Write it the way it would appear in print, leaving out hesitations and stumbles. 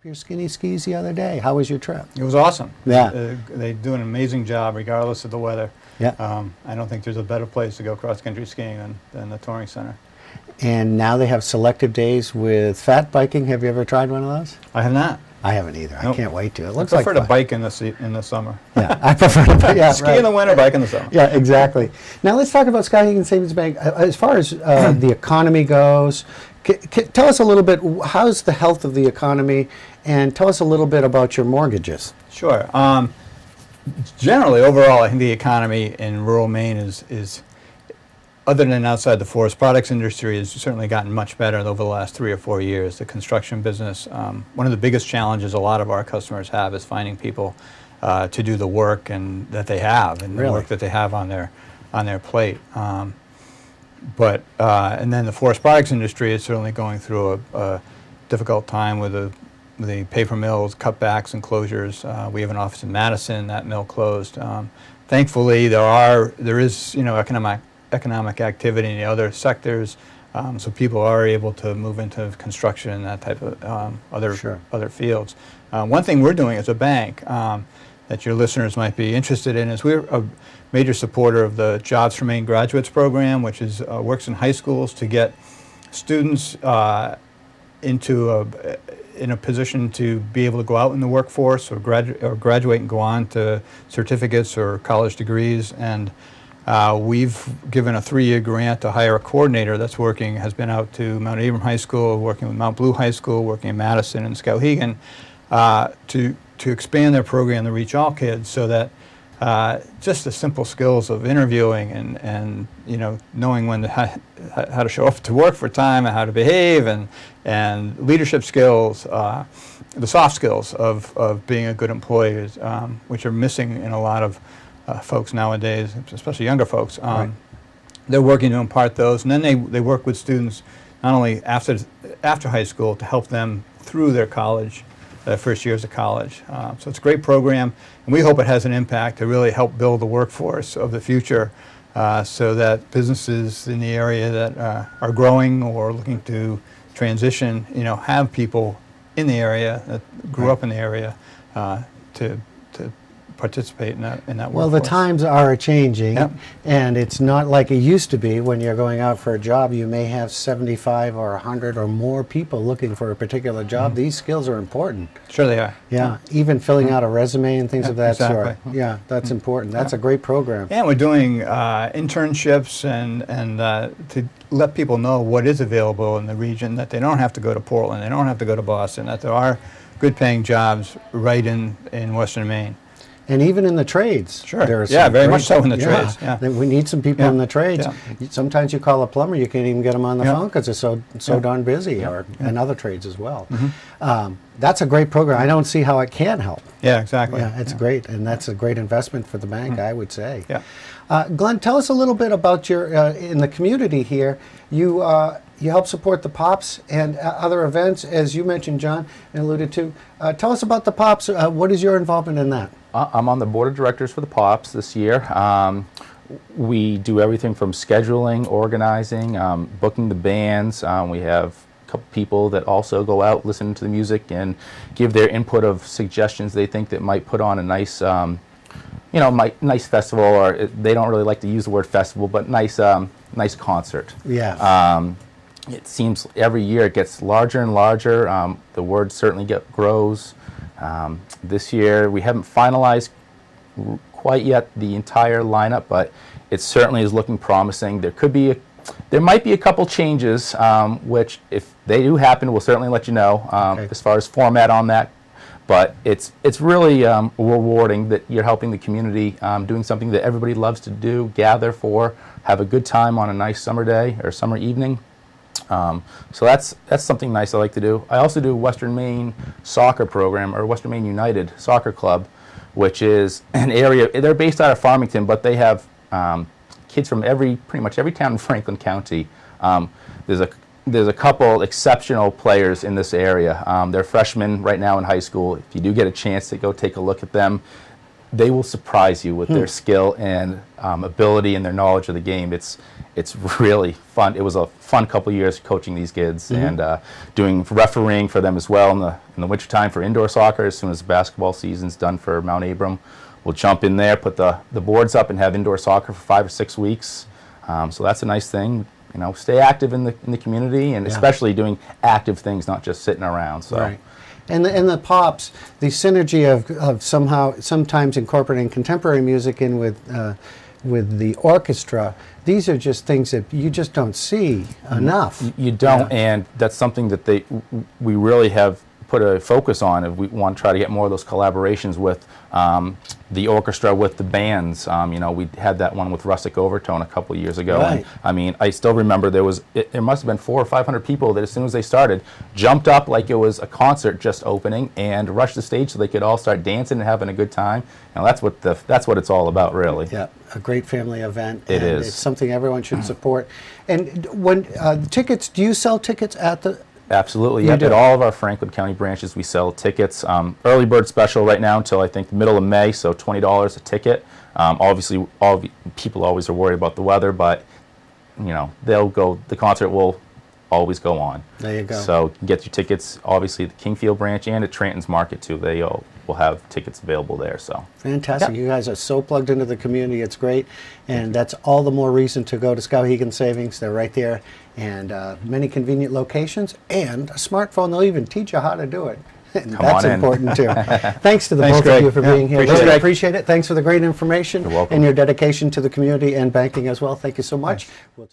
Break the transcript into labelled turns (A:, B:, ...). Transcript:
A: Your skinny skis the other day. How was your trip?
B: It was awesome.
A: Yeah.
B: They do an amazing job regardless of the weather.
A: Yeah.
B: I don't think there's a better place to go cross-country skiing than the touring center.
A: And now they have selective days with fat biking. Have you ever tried one of those?
B: I have not.
A: I haven't either.
B: Nope.
A: I can't wait to. It
B: I
A: looks like
B: prefer to
A: fun.
B: bike in the summer.
A: Yeah, I prefer to yeah,
B: ski
A: right.
B: in the winter, bike in the summer.
A: Yeah, exactly. Now let's talk about Skowhegan Savings Bank. As far as the economy goes, tell us a little bit, how's the health of the economy, and tell us a little bit about your mortgages.
B: Sure. Generally, overall, I think the economy in rural Maine is, other than outside the forest products industry, has certainly gotten much better over the last 3 or 4 years. The construction business, one of the biggest challenges a lot of our customers have is finding people to do the work and that they have, and the work that they have on their plate. And then the forest products industry is certainly going through a difficult time with the paper mills, cutbacks and closures. We have an office in Madison. That mill closed. Thankfully, there is economic activity in the other sectors, so people are able to move into construction and that type of other fields. One thing we're doing as a bank that your listeners might be interested in is we're a major supporter of the Jobs for Maine Graduates program, which is works in high schools to get students in a position to be able to go out in the workforce or graduate and go on to certificates or college degrees. And we've given a 3-year grant to hire a coordinator that's has been out to Mount Abram High School, working with Mount Blue High School, working in Madison and Skowhegan, to expand their program to reach all kids, so that just the simple skills of interviewing and knowing when how to show up to work for time and how to behave and leadership skills, the soft skills of being a good employee, which are missing in a lot of folks nowadays, especially younger folks.
A: Right.
B: They're working to impart those, and then they work with students not only after high school to help them through their college, first years of college. So it's a great program, and we hope it has an impact to really help build the workforce of the future, so that businesses in the area that are growing or looking to transition, have people in the area that grew up in the area to participate in that workforce.
A: Well, the times are changing,
B: Yep.
A: and it's not like it used to be. When you're going out for a job, you may have 75 or 100 or more people looking for a particular job. These skills are important.
B: Sure they are.
A: Yeah, even filling out a resume and things of that
B: exactly.
A: sort. Yeah, that's important. That's a great program.
B: Yeah, we're doing internships and to let people know what is available in the region, that they don't have to go to Portland, they don't have to go to Boston, that there are good paying jobs right in Western Maine.
A: And even in the trades.
B: Sure.
A: There are
B: Yeah,
A: some
B: very
A: great-
B: much so in the trades. Yeah.
A: We need some people in the trades.
B: Yeah.
A: Sometimes you call a plumber, you can't even get them on the
B: Yeah.
A: phone because they're so darn busy, or in other trades as well.
B: Mm-hmm.
A: That's a great program. I don't see how it can help.
B: Yeah, exactly.
A: Yeah, it's great, and that's a great investment for the bank, I would say.
B: Yeah.
A: Glenn, tell us a little bit about your in the community here. You help support the Pops and other events, as you mentioned, John, and alluded to. Tell us about the Pops. What is your involvement in that?
C: I'm on the board of directors for the Pops this year. We do everything from scheduling, organizing, booking the bands. We have a couple people that also go out, listen to the music, and give their input of suggestions they think that might put on a nice, nice festival, or they don't really like to use the word festival, but nice concert.
A: Yeah.
C: It seems every year it gets larger and larger. The word certainly grows. This year we haven't finalized quite yet the entire lineup, but it certainly is looking promising. There might be a couple changes, which if they do happen, we'll certainly let you know as far as format on that. But it's really rewarding that you're helping the community, doing something that everybody loves to do, gather for, have a good time on a nice summer day or summer evening. So that's something nice I like to do. I also do Western Maine soccer program, or Western Maine United Soccer Club, which is an area, they're based out of Farmington, but they have kids from pretty much every town in Franklin County. There's a couple exceptional players in this area. They're freshmen right now in high school. If you do get a chance to go take a look at them, they will surprise you with their skill and ability and their knowledge of the game. It's really fun. It was a fun couple years coaching these kids and doing refereeing for them as well in the wintertime for indoor soccer. As soon as the basketball season's done for Mount Abram, we'll jump in there, put the boards up, and have indoor soccer for 5 or 6 weeks. So that's a nice thing. You know, stay active in the community, and especially doing active things, not just sitting around. So.
A: Right. And the pops, the synergy of sometimes incorporating contemporary music in with the orchestra, these are just things that you just don't see enough.
C: You don't, and that's something that we really have put a focus on. If we want to try to get more of those collaborations with the orchestra, with the bands. You know, we had that one with Rustic Overtone a couple of years ago.
A: Right.
C: And, I mean, I still remember there must have been 400 or 500 people that as soon as they started, jumped up like it was a concert just opening and rushed the stage so they could all start dancing and having a good time. And that's what it's all about, really.
A: Yeah, a great family event.
C: It
A: and
C: is.
A: It's something everyone should support. And when tickets, do you sell tickets at the?
C: Absolutely,
A: You
C: yep.
A: do.
C: At all of our Franklin County branches, we sell tickets. Early bird special right now until I think the middle of May, so $20 a ticket. Obviously, people always are worried about the weather, but you know they'll go. The concert will always go on.
A: There you go.
C: So you can get your tickets, obviously, at the Kingfield branch and at Trenton's Market too. They all will have tickets available there. So
A: Fantastic.
C: Yep.
A: You guys are so plugged into the community. It's great. And that's all the more reason to go to Skowhegan Savings. They're right there. And many convenient locations and a smartphone. They'll even teach you how to do it. And
C: Come
A: that's
C: on in.
A: important too. Thanks to the
B: Thanks,
A: both
B: Greg.
A: of you for
B: Yeah,
A: being here.
B: appreciate
A: Really
B: it.
A: appreciate it. Thanks for the great information
C: You're welcome.
A: and your dedication to the community and banking as well. Thank you so much. We'll